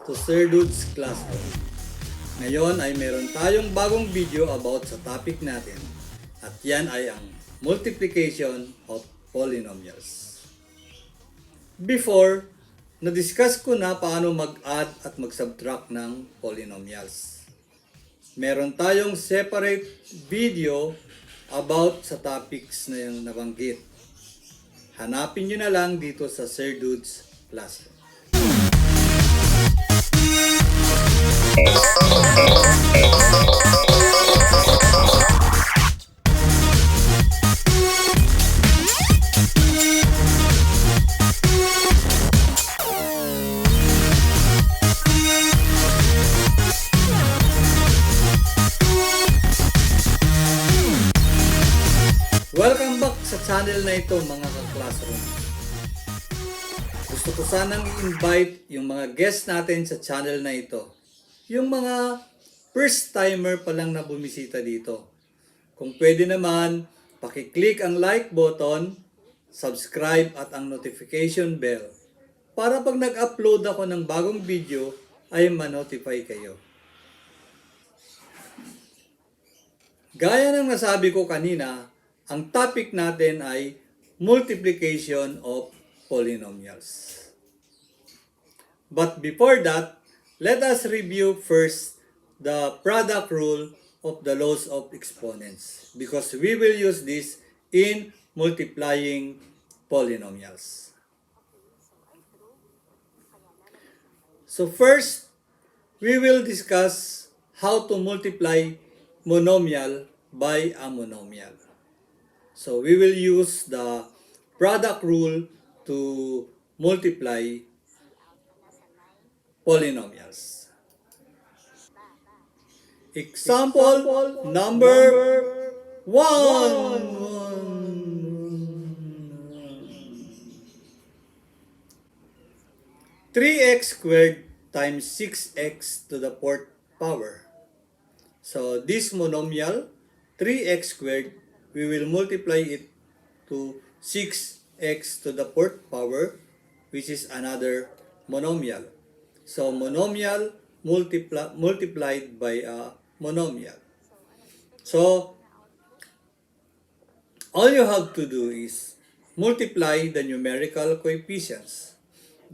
to Sir Dude's Classroom. Ngayon ay meron tayong bagong video about sa topic natin at yan ay ang multiplication of polynomials. Before, na-discuss ko na paano mag-add at mag-subtract ng polynomials. Meron tayong separate video about sa topics na yung nabanggit. Hanapin nyo na lang dito sa Sir Dude's Classroom. Welcome back sa channel na ito mga ka-classroom. Gusto ko sanang i-invite yung mga guests natin sa channel na ito. Yung mga first timer pa lang na bumisita dito. Kung pwede naman, pakiclick ang like button, subscribe at ang notification bell para pag nag-upload ako ng bagong video ay ma-notify kayo. Gaya ng nasabi ko kanina, ang topic natin ay multiplication of polynomials. But before that, let us review first the product rule of the laws of exponents because we will use this in multiplying polynomials. So first, we will discuss how to multiply monomial by a monomial. So we will use the product rule to multiply polynomials. Example number 1. 3x squared times 6x to the 4th power. So this monomial 3x squared, we will multiply it to 6x to the 4th power, which is another monomial. So monomial multiplied by a monomial. So all you have to do is multiply the numerical coefficients.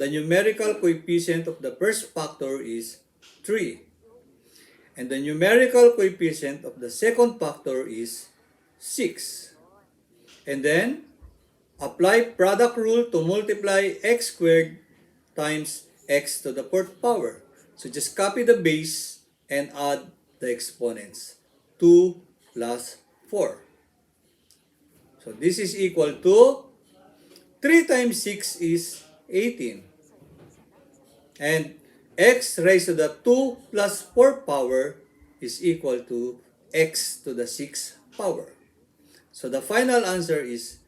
The numerical coefficient of the first factor is 3. And the numerical coefficient of the second factor is 6. And then, apply product rule to multiply x squared times x to the 4th power. So just copy the base and add the exponents. 2 plus 4. So this is equal to 3 times 6 is 18. And x raised to the 2 plus 4 power is equal to x to the 6th power. So the final answer is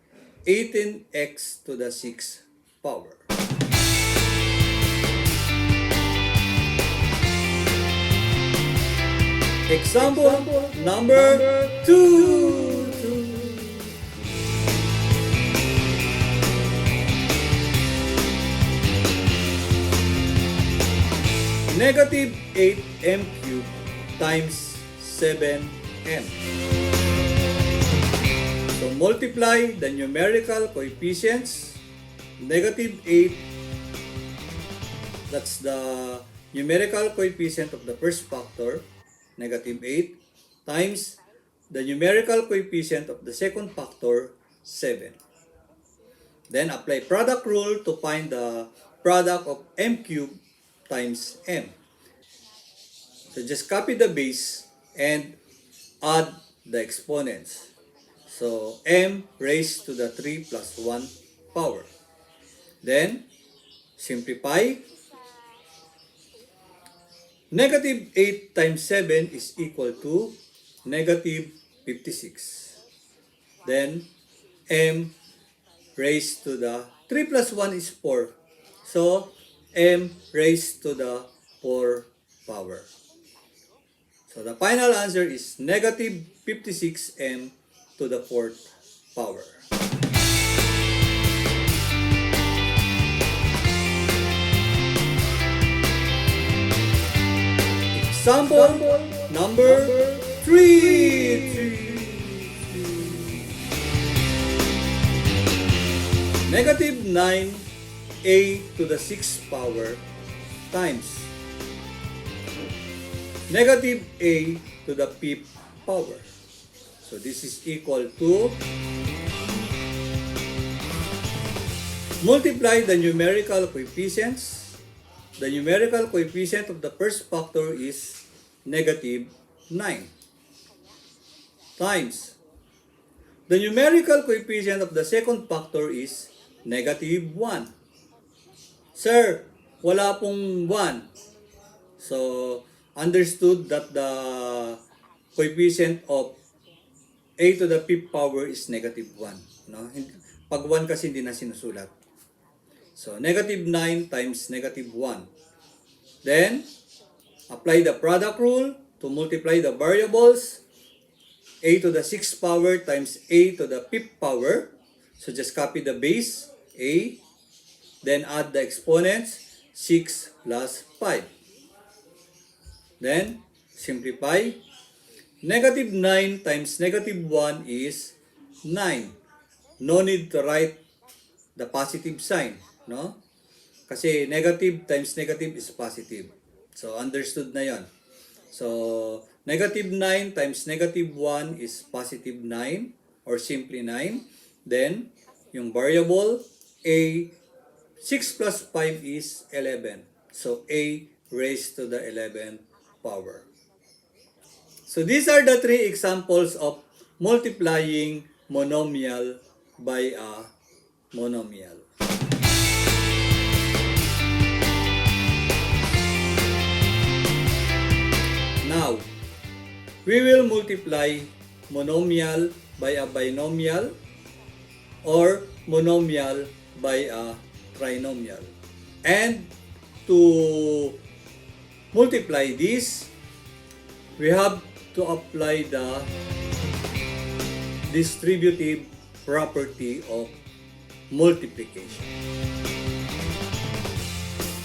18x to the 6th power. Example number 2. Negative 8m cubed times 7m. So multiply the numerical coefficients. Negative 8, that's the numerical coefficient of the first factor, negative 8, times the numerical coefficient of the second factor, 7. Then apply product rule to find the product of m cubed times m. So just copy the base and add the exponents. So m raised to the 3 plus 1 power. Then simplify. Negative 8 times 7 is equal to negative 56. Then m raised to the 3 plus 1 is 4. So m raised to the 4 power. So the final answer is negative 56m to the 4th power. Example number 3. Negative 9a to the 6th power times negative a to the 5th power. So this is equal to, multiply the numerical coefficients. The numerical coefficient of the first factor is negative 9 times the numerical coefficient of the second factor is negative 1. Sir, wala pong 1. So, understood that the coefficient of a to the 5th power is negative 1. No? Pag 1 kasi hindi na sinusulat. So, negative 9 times negative 1. Then, apply the product rule to multiply the variables. A to the 6th power times a to the 5th power. So, just copy the base, a. Then, add the exponents, 6 plus 5. Then, simplify. Negative 9 times negative 1 is 9. No need to write the positive sign, no? Kasi negative times negative is positive. So, understood na yon. So, negative 9 times negative 1 is positive 9 or simply 9. Then, yung variable, a, 6 plus 5 is 11. So, a raised to the 11th power. So, these are the 3 examples of multiplying monomial by a monomial. Now, we will multiply monomial by a binomial or monomial by a trinomial. And to multiply this, we have to apply the distributive property of multiplication.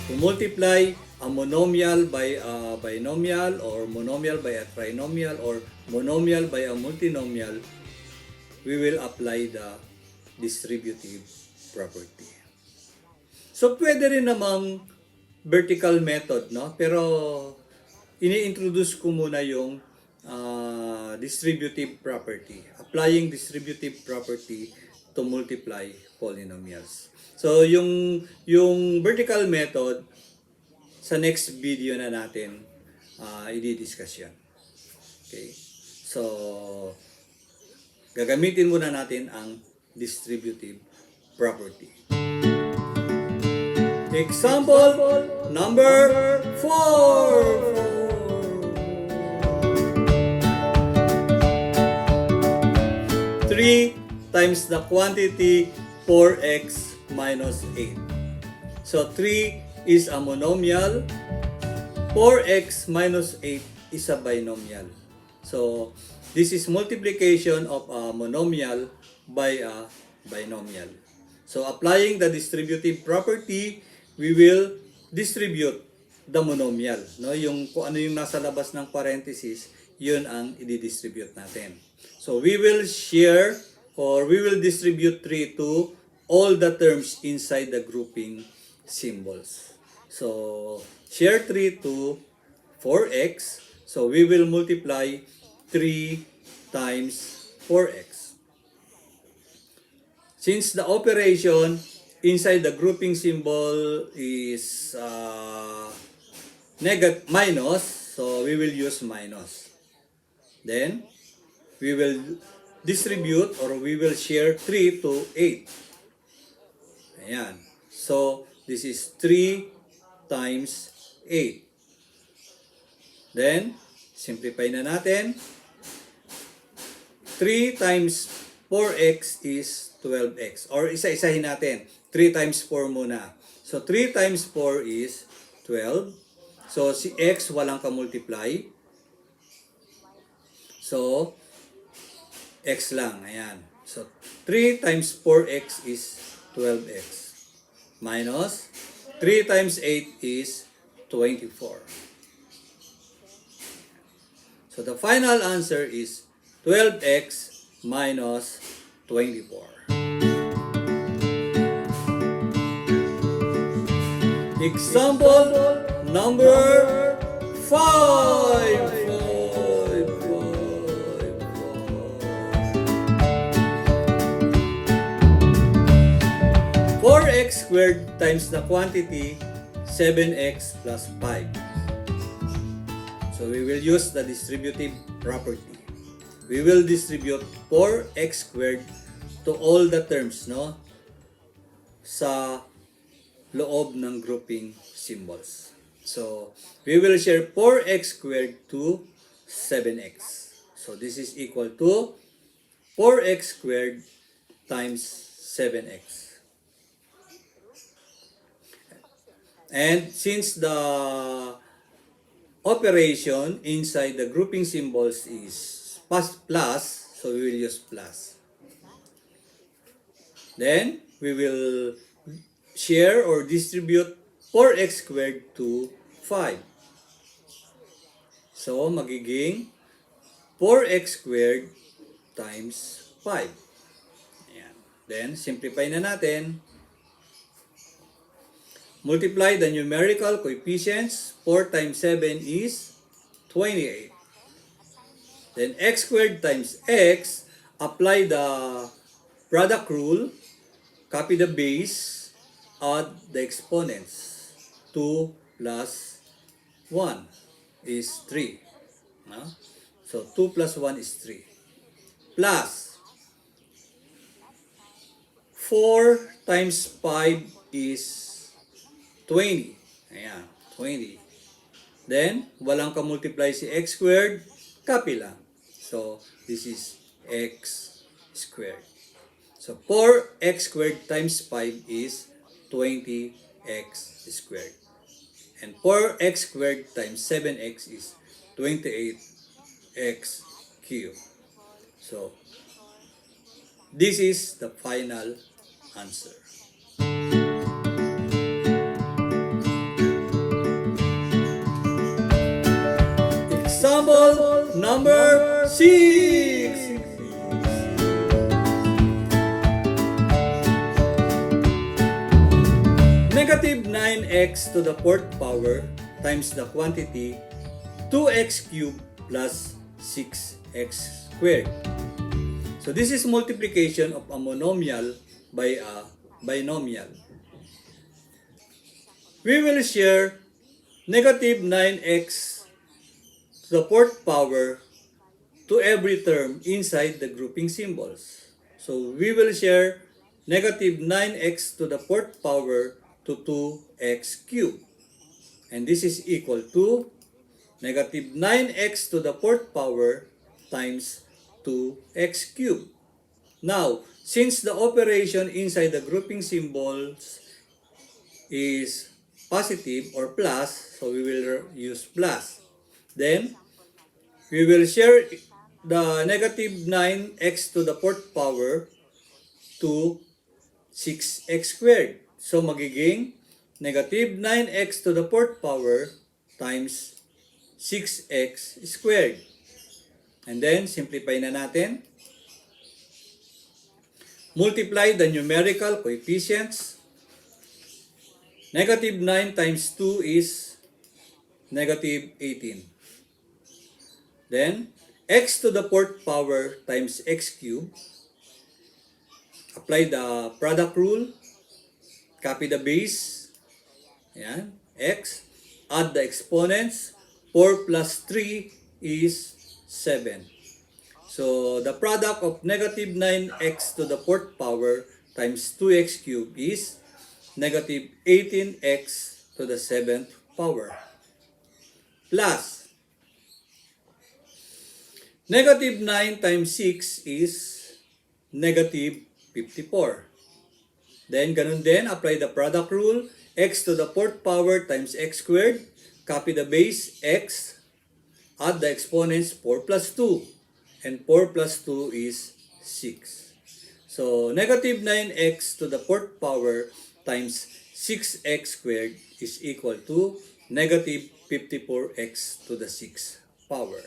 To multiply a monomial by a binomial or monomial by a trinomial or monomial by a multinomial, we will apply the distributive property. So, pwede rin namang vertical method, no? Pero, ini-introduce ko muna yung distributive property. Applying distributive property to multiply polynomials. So, yung vertical method, sa next video na natin, i-discuss yan. Okay? So, gagamitin muna natin ang distributive property. Example number 4. 3 times the quantity 4x minus 8. So, 3 is a monomial, 4x minus 8 is a binomial. So, this is multiplication of a monomial by a binomial. So, applying the distributive property, we will distribute the monomial. No? Yung, kung ano yung nasa labas ng parenthesis, yun ang i-distribute natin. So, we will share or we will distribute 3 to all the terms inside the grouping symbols. So, share 3 to 4x. So, we will multiply 3 times 4x. Since the operation inside the grouping symbol is minus, so we will use minus. Then, we will distribute or we will share 3 to 8. Ayan. So, this is 3 times 8. Then, simplify na natin. 3 times 4x is 12x. Or isa-isahin natin. 3 times 4 muna. So, 3 times 4 is 12. So, si x walang ka-multiply. So, x lang. Ayan. So, 3 times 4x is 12x. Minus 3 times 8 is 24. So the final answer is 12x minus 24. Example number 5. 4x squared times the quantity 7x plus 5. So we will use the distributive property. We will distribute 4x squared to all the terms, no? Sa loob ng grouping symbols. So, we will share 4x squared to 7x. So, this is equal to 4x squared times 7x. And since the operation inside the grouping symbols is plus, so we will use plus. Then, we will share or distribute 4x squared to 5. So, magiging 4x squared times 5. Ayan. Then, simplify na natin. Multiply the numerical coefficients. 4 times 7 is 28. Then, x squared times x. Apply the product rule. Copy the base. Add the exponents. 2 plus 1 is 3. No? So, 2 plus 1 is 3. Plus 4 times 5 is 20. Ayan, 20. Then, walang ka-multiply si x squared, copy lang. So, this is x squared. So, 4x squared times 5 is 20x squared. And 4x squared times 7x is 28x cubed. So, this is the final answer. Example number 6. Negative 9x to the fourth power times the quantity 2x cubed plus 6x squared. So this is multiplication of a monomial by a binomial. We will share negative 9x to the fourth power to every term inside the grouping symbols. So we will share negative 9x to the fourth power to 2x cubed. And this is equal to negative 9x to the fourth power times 2x cubed. Now, since the operation inside the grouping symbols is positive or plus, so we will use plus. Then, we will share the negative 9x to the fourth power to 6x squared. So, magiging negative 9x to the fourth power times 6x squared. And then, simplify na natin. Multiply the numerical coefficients. Negative 9 times 2 is negative 18. Then, x to the fourth power times x cubed. Apply the product rule. Copy the base. Ayan, x. Add the exponents. 4 plus 3 is 7. So, the product of negative 9x to the fourth power times 2x cubed is negative 18x to the 7th power. Plus, negative 9 times 6 is negative 54. Then, ganun din, apply the product rule. X to the fourth power times x squared. Copy the base, x. Add the exponents, 4 plus 2. And 4 plus 2 is 6. So, negative 9x to the fourth power times 6x squared is equal to negative 54x to the 6th power.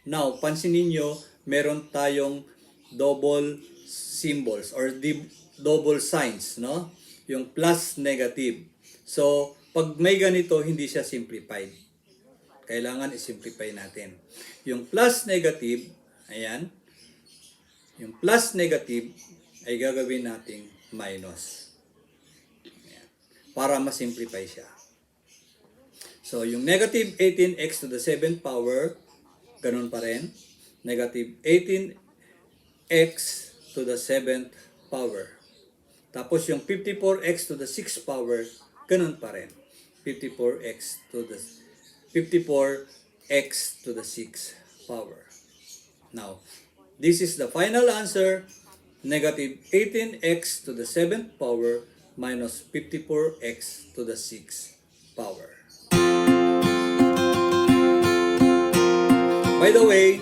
Now, pansinin nyo, meron tayong double symbols or double signs, no? Yung plus, negative. So, pag may ganito, hindi siya simplified. Kailangan i-simplify natin. Yung plus, negative, ayan, yung plus, negative, ay gagawin nating minus. Ayan, para ma-simplify siya. So, yung negative 18x to the 7th power, ganun pa rin. Negative 18x to the 7th power. Tapos yung 54x to the 6th power, ganun pa rin. 54x to the 54x to the 6th power. Now, this is the final answer. Negative 18x to the 7th power minus 54x to the 6th power. By the way,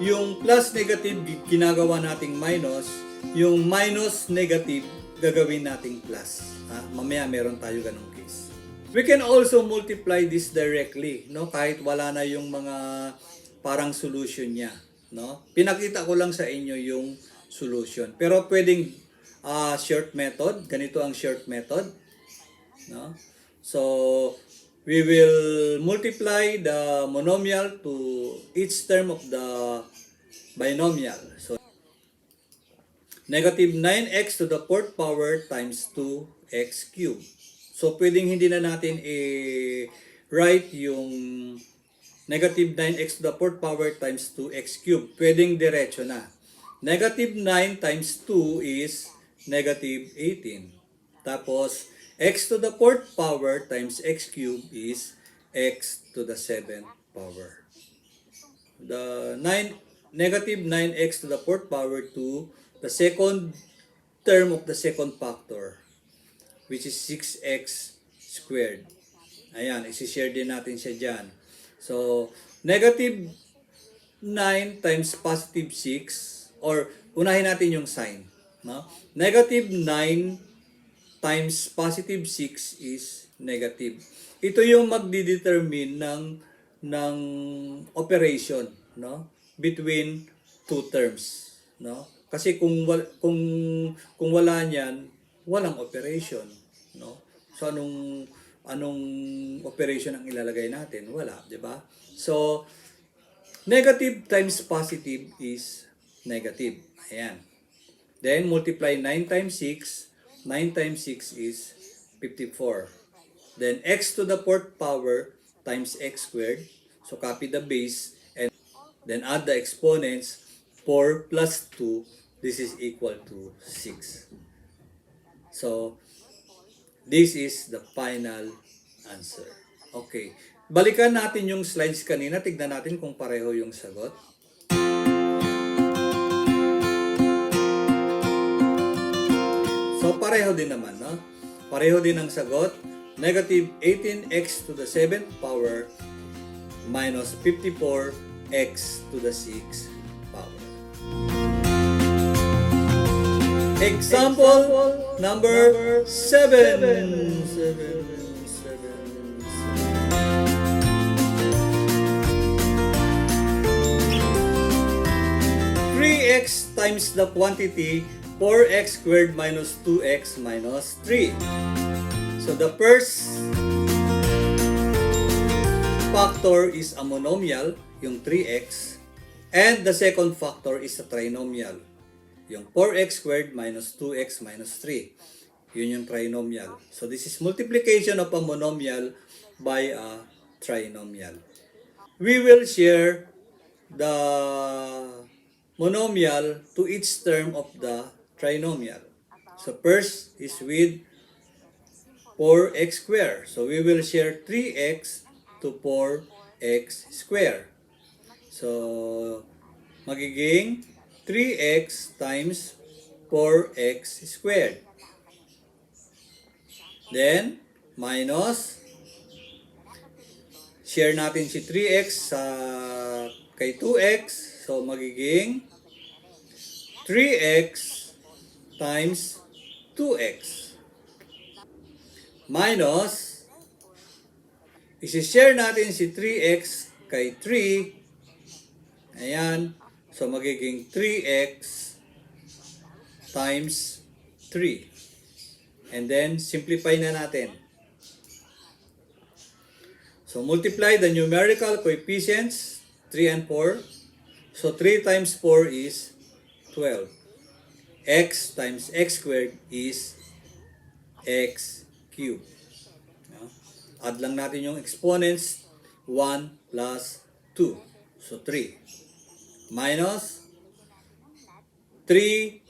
yung plus negative ginagawa nating minus, yung minus negative gagawin nating plus. Mamaya meron tayo ganung case. We can also multiply this directly, no? Kahit wala na yung mga parang solution niya, no? Pinakita ko lang sa inyo yung solution. Pero pwedeng short method, ganito ang short method, no? So, we will multiply the monomial to each term of the binomial. So, negative 9x to the 4th power times 2x cubed. So, pwedeng hindi na natin i-write yung negative 9x to the 4th power times 2x cubed. Pwedeng diretso na. Negative 9 times 2 is negative 18. Tapos, x to the 4th power times x cubed is x to the 7th power. The negative 9x to the 4th power to the second term of the second factor, which is 6x squared. Ayan, isi-share din natin siya dyan. So, negative 9 times positive 6, or unahin natin yung sign. No? Negative 9 times positive 6 is negative. Ito yung magdidetermine ng operation, no? Between two terms, no? Kasi kung wala niyan, walang operation, no? So anong operation ang ilalagay natin? Wala, 'di ba? So negative times positive is negative. Ayan. Then multiply 9 times 6. 9 times 6 is 54. Then x to the 4th power times x squared. So copy the base and then add the exponents. 4 plus 2, this is equal to 6. So this is the final answer. Okay. Balikan natin yung slides kanina. Tignan natin kung pareho yung sagot. So, pareho din naman, no? Pareho din ang sagot. Negative 18x to the 7th power minus 54x to the 6th power. Example number 7. 3x times the quantity 4x squared minus 2x minus 3. So the first factor is a monomial, yung 3x, and the second factor is a trinomial, yung 4x squared minus 2x minus 3. Yun yung trinomial. So this is multiplication of a monomial by a trinomial. We will share the monomial to each term of the trinomial. So first is with 4x squared. So we will share 3x to 4x squared. So magiging 3x times 4x squared. Then minus, share natin si 3x sa kay 2x. So magiging 3x times 2x minus, isi-share natin si 3x kay 3, Ayan. So, magiging 3x times 3. And then, simplify na natin. So, multiply the numerical coefficients, 3 and 4. So, 3 times 4 is 12. X times x squared is x cubed. No? Add lang natin yung exponents, 1 plus 2. So, 3. Minus 3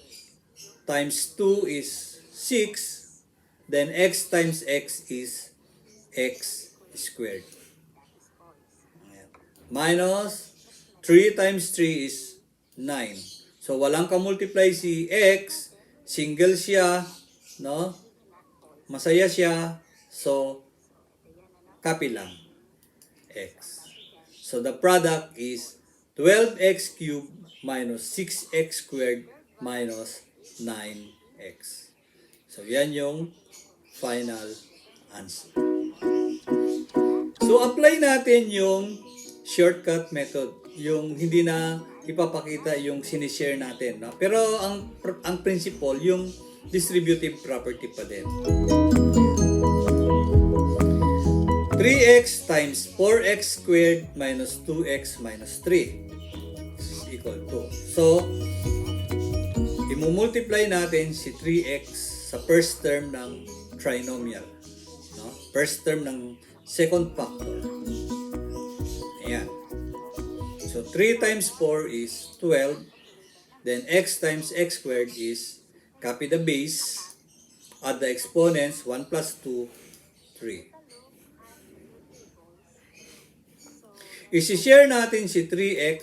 times 2 is 6. Then x times x is x squared. Minus 3 times 3 is 9. So, walang ka-multiply si x. Single siya. No? Masaya siya. So, copy lang. X. So, the product is 12x cubed minus 6x squared minus 9x. So, yan yung final answer. So, apply natin yung shortcut method. Yung hindi na ipapakita yung sinishare natin. No? Pero, ang principle, yung distributive property pa din. 3x times 4x squared minus 2x minus 3 is equal to. So, imumultiply natin si 3x sa first term ng trinomial. No? First term ng second factor. Ayan. So, 3 times 4 is 12. Then, x times x squared is, copy the base, add the exponents, 1 plus 2, 3. Isi-share natin si 3x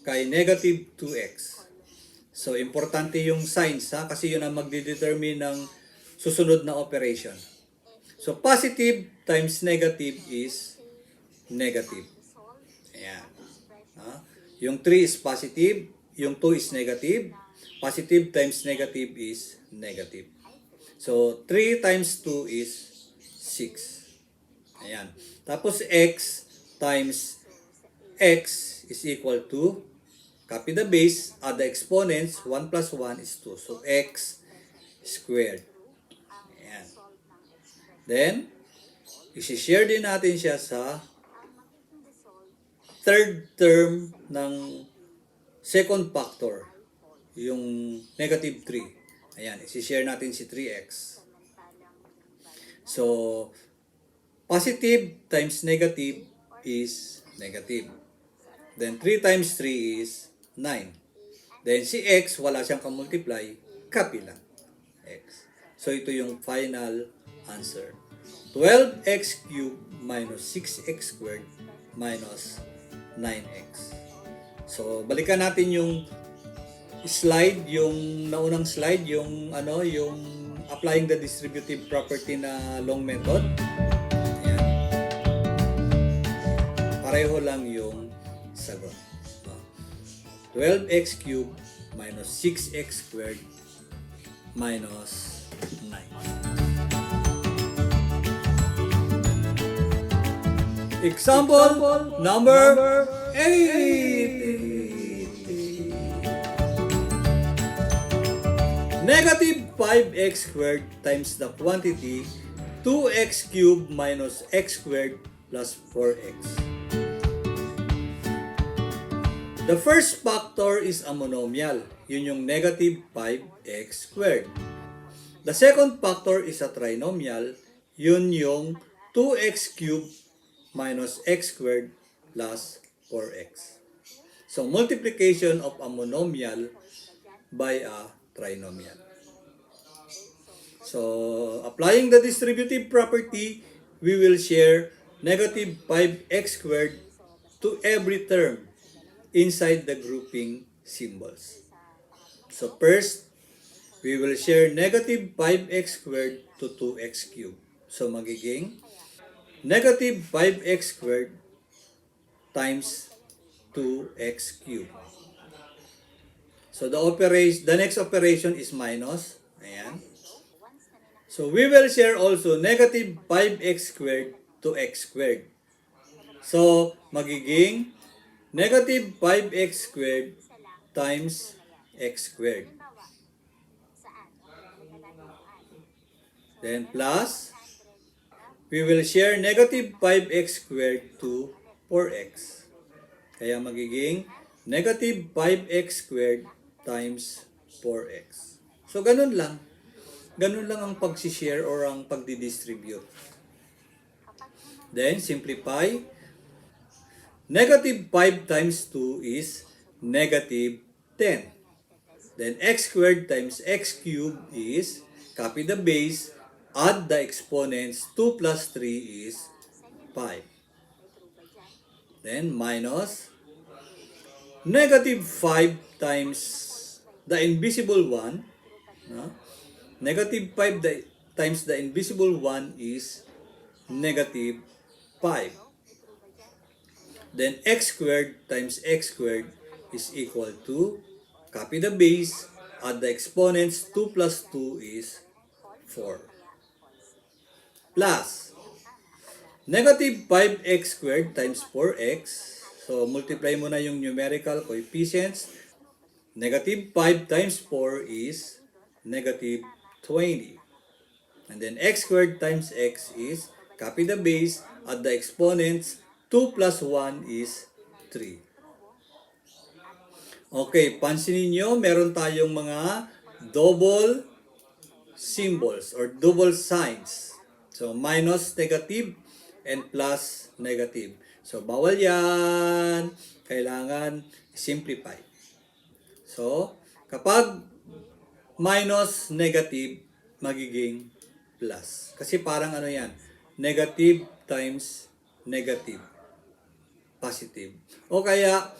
kay negative 2x. So, importante yung signs, ha? Kasi yun ang magdidetermine ng susunod na operation. So, positive times negative is negative. Ayan. Ha? Yung 3 is positive, yung 2 is negative. Positive times negative is negative. So, 3 times 2 is 6. Ayan. Tapos, x times x is equal to, copy the base, add the exponents, 1 plus 1 is 2. So, x squared. Ayan. Then, isi-share din natin siya sa third term ng second factor, yung negative 3. Ayan, isi-share natin si 3x. So, positive times negative is negative. Then 3 times 3 is 9. Then si x, wala siyang ka-multiply, copy lang. X. So ito yung final answer. 12x cubed minus 6x squared minus 9x. So balikan natin yung slide, yung naunang slide, yung yung applying the distributive property na long method. Pareho lang yung sagot. 12x cubed minus 6x squared minus 9. Example number 8. Negative 5x squared times the quantity 2x cubed minus x squared plus 4x. The first factor is a monomial. Yun yung negative 5x squared. The second factor is a trinomial. Yun yung 2x cubed minus x squared plus 4x. So, multiplication of a monomial by a trinomial. So, applying the distributive property, we will share negative 5x squared to every term inside the grouping symbols. So first, we will share negative 5x squared to 2x cubed. So magiging negative 5x squared times 2x cubed. So the next operation is minus. Ayan. So we will share also negative 5x squared to x squared. So magiging negative 5x squared times x squared. Then plus, we will share negative 5x squared to 4x. Kaya magiging negative 5x squared times 4x. So, ganun lang. Ganun lang ang pag-share or ang pagdi-distribute. Then, simplify. Negative 5 times 2 is negative 10. Then, x squared times x cubed is, copy the base, add the exponents, 2 plus 3 is 5. Then, minus negative 5 times the invisible 1. No? Negative 5 times the invisible 1 is negative 5. Then x squared times x squared is equal to, copy the base, add the exponents, 2 plus 2 is 4. Plus, negative 5x squared times 4x. So, multiply mo na yung numerical coefficients. Negative 5 times 4 is negative 20. And then x squared times x is, copy the base, add the exponents, 2 plus 1 is 3. Okay, pansinin nyo, meron tayong mga double symbols or double signs. So, minus negative and plus negative. So, bawal yan. Kailangan simplify. So, kapag minus negative, magiging plus. Kasi parang ano yan, negative times negative, positive. O kaya,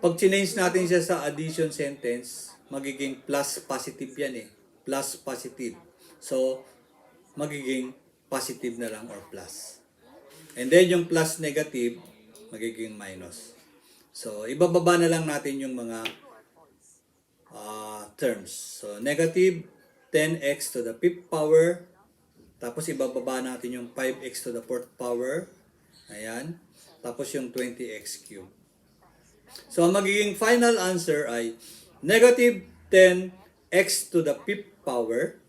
pag change natin siya sa addition sentence, magiging plus positive yan eh. Plus positive. So, magiging positive na lang or plus. And then yung plus negative, magiging minus. So, ibababa na lang natin yung mga terms. So, negative 10x to the 5th power. Tapos, ibababa natin yung 5x to the 4th power. Ayan. Tapos, yung 20x cubed. So, ang magiging final answer ay negative 10x to the 5th power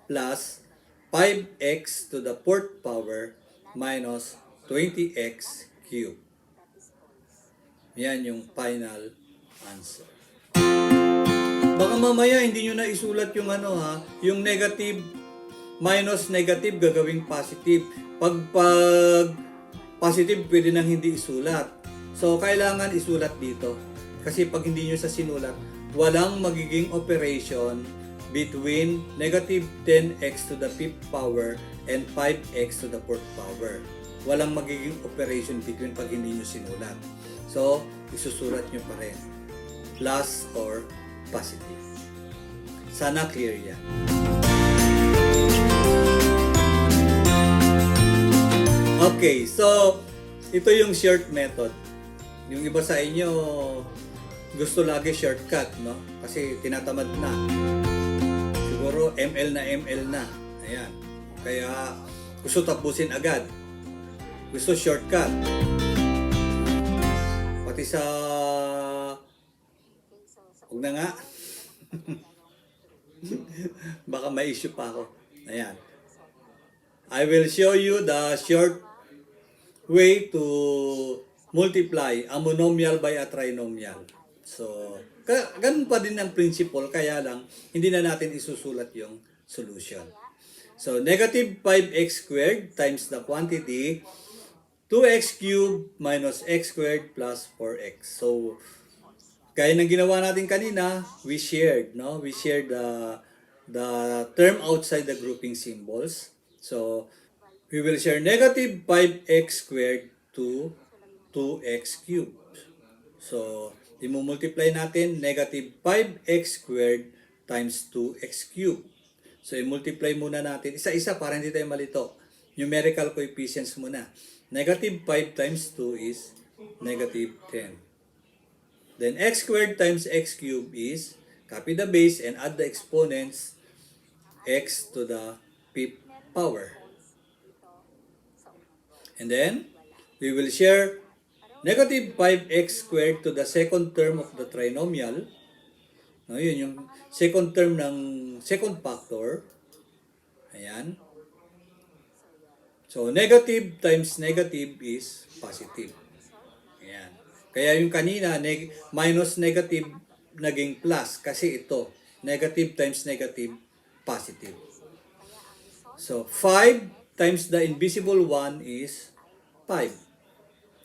plus 5x to the 4th power minus 20x cubed. Yan yung final answer. Baka mamaya hindi nyo na isulat yung ano ha, yung negative minus negative gagawing positive. Pag positive pwede nang hindi isulat. So kailangan isulat dito. Kasi pag hindi nyo sa sinulat, walang magiging operation between negative 10x to the 5th power and 5x to the 4th power. Walang magiging operation between pag hindi nyo sinulat. So, isusulat nyo pa rin. Plus or positive. Sana clear yan. Okay, so ito yung short method. Yung iba sa inyo gusto lagi shortcut, no? Kasi tinatamad na. Siguro ML na. Ayan. Kaya gusto tapusin agad. Gusto shortcut. Pati sa huwag na nga. Baka may issue pa ako. Ayan. I will show you the short way to multiply a monomial by a trinomial. So, ganun pa din ang principle, kaya lang, hindi na natin isusulat yung solution. So, negative 5x squared times the quantity 2x cubed minus x squared plus 4x. So, gaya ng ginawa natin kanina, we shared, no? We shared the term outside the grouping symbols. So, we will share negative 5x squared to 2x cubed. So, i-multiply natin negative 5x squared times 2x cubed. So, i-multiply muna natin. Isa-isa para hindi tayo malito. Numerical coefficients muna. Negative 5 times 2 is negative 10. Then, x squared times x cubed is, copy the base and add the exponents, x to the 5th power. And then, we will share Negative 5x squared to the second term of the trinomial. No, yun yung second term ng second factor. Ayan. So, negative times negative is positive. Ayan. Kaya yung kanina, minus negative naging plus kasi ito, negative times negative, positive. So, 5 times the invisible 1 is 5.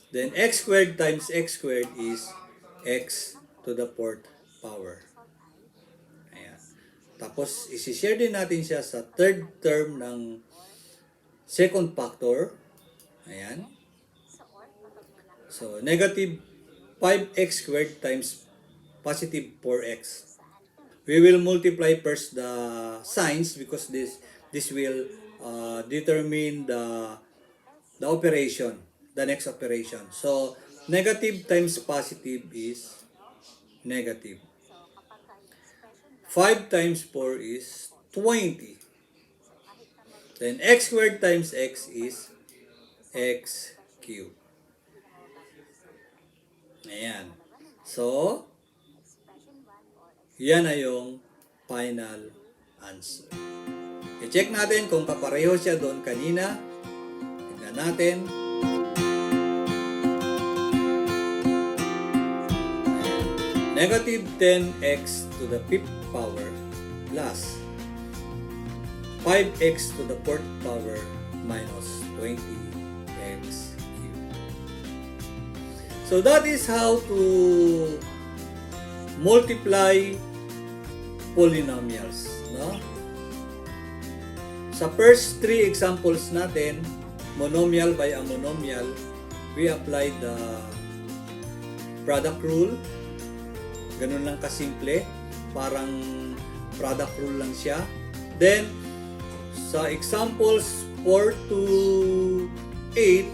Then, x squared times x squared is x to the 4th power. Ayan. Tapos, isi-share din natin siya sa third term ng second factor. Ayan. So, negative 5x squared times positive 4x. We will multiply first the signs because this will determine the operation, the next operation. So, negative times positive is negative. 5 times 4 is 20. Then x squared times x is x cubed. Ayan. So, yan na yung final answer. I-check natin kung kapareho siya doon kanina. Tingnan natin. Ayan. Negative 10x to the 5th power plus 5x to the 4th power minus 20x cubed. So that is how to multiply polynomials, no? Sa first three examples natin, monomial by a monomial, we applied the product rule. Ganun lang kasimple, parang product rule lang siya. Then, sa examples 4 to 8,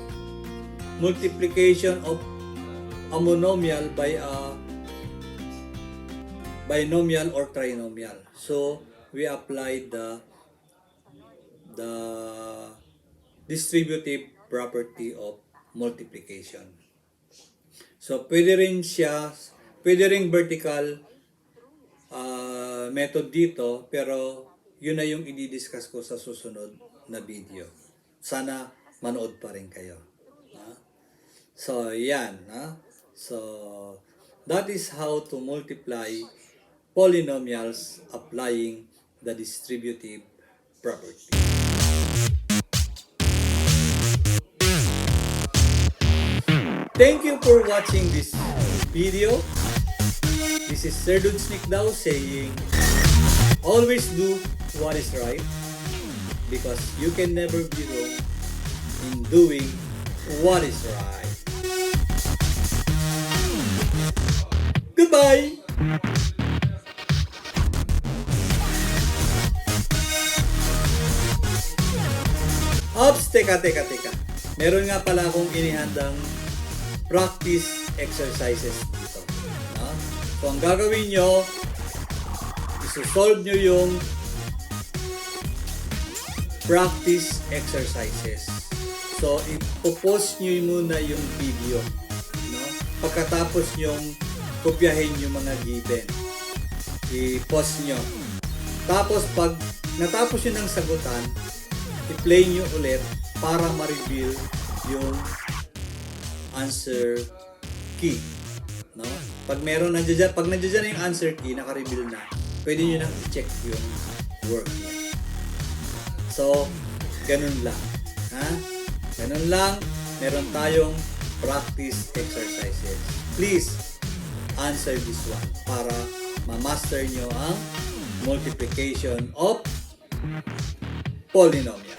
multiplication of a monomial by a binomial or trinomial. So, we applied the distributive property of multiplication. So, pwede rin vertical method dito, pero yun na yung i-discuss ko sa susunod na video. Sana manood pa rin kayo. So, yan. So, that is how to multiply polynomials applying the distributive property. Thank you for watching this video. This is Sir Dude Sneak Daw saying, always do what is right because you can never be wrong in doing what is right. Goodbye! Ops, teka. Meron nga pala akong inihandang practice exercises dito. So, ang gagawin nyo, isosolve nyo yung practice exercises. So, ipopost nyo muna yung video. Pagkatapos nyong kopyahin yung mga given, i-post nyo. Tapos, pag natapos nyo ng sagutan, i-play nyo ulit para ma-reveal yung answer key. No? Pag nandiyan na yung answer key, naka-reveal na, pwede nyo nang i-check yung work nyo. So, ganun lang. Ganun lang. Meron tayong practice exercises. Please, answer this one para ma-master nyo ang multiplication of polynomial.